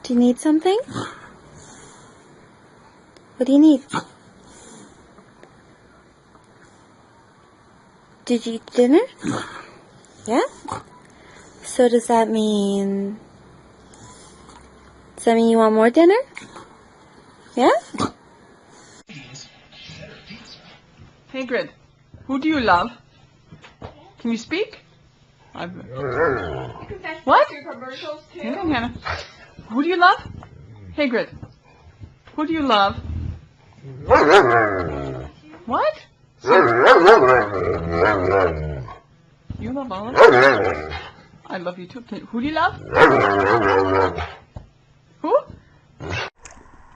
Do you need something? What do you need? Did you eat dinner? Yeah? So does that mean... Does that mean you want more dinner? Yeah? Hagrid, who do you love? Can you speak? What? Hang on, Hannah. Who do you love? Hagrid, who do you love? What? You love all of them? I love you too. Who do you love? Who?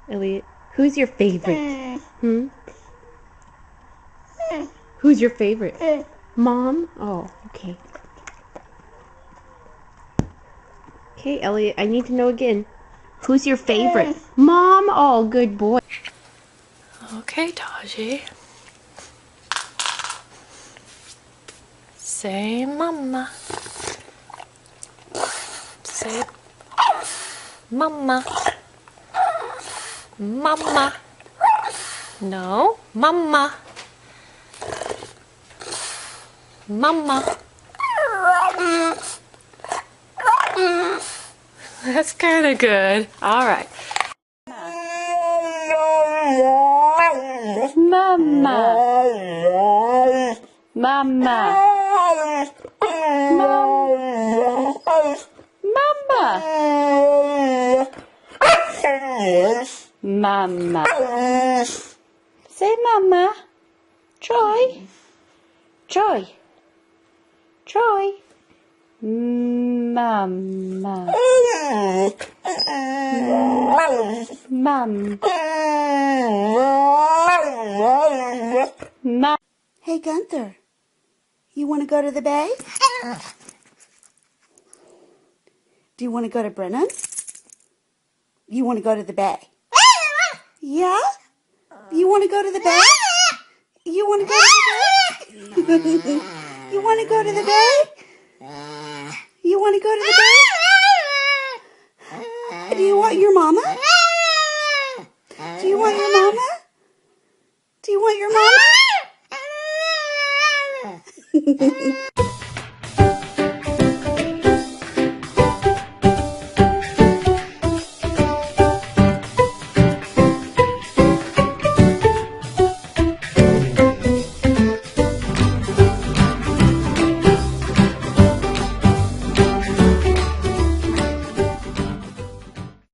Elliot, who's your favorite? Who's your favorite? Mom? Oh, okay. Okay, Elliot, I need to know again. Who's your favorite? Mom? Oh, good boy. Okay, Taji. Say mama. Say mama. Mama. No, mama. Mama. That's kind of good. All right. Mama. Mama. Mama. Mama. Say mama. Troy. Troy. Troy. Mama. Mom. Mom. Hey, Gunther, you want to go to the bay? Do you want to go to Brennan? You want to go to the bay? Yeah? You want to go to the bay? You want to go to the bay? You want to go to the bay? You want to go to the bay? Do you want your mama? Do you want your mama? Do you want your mama?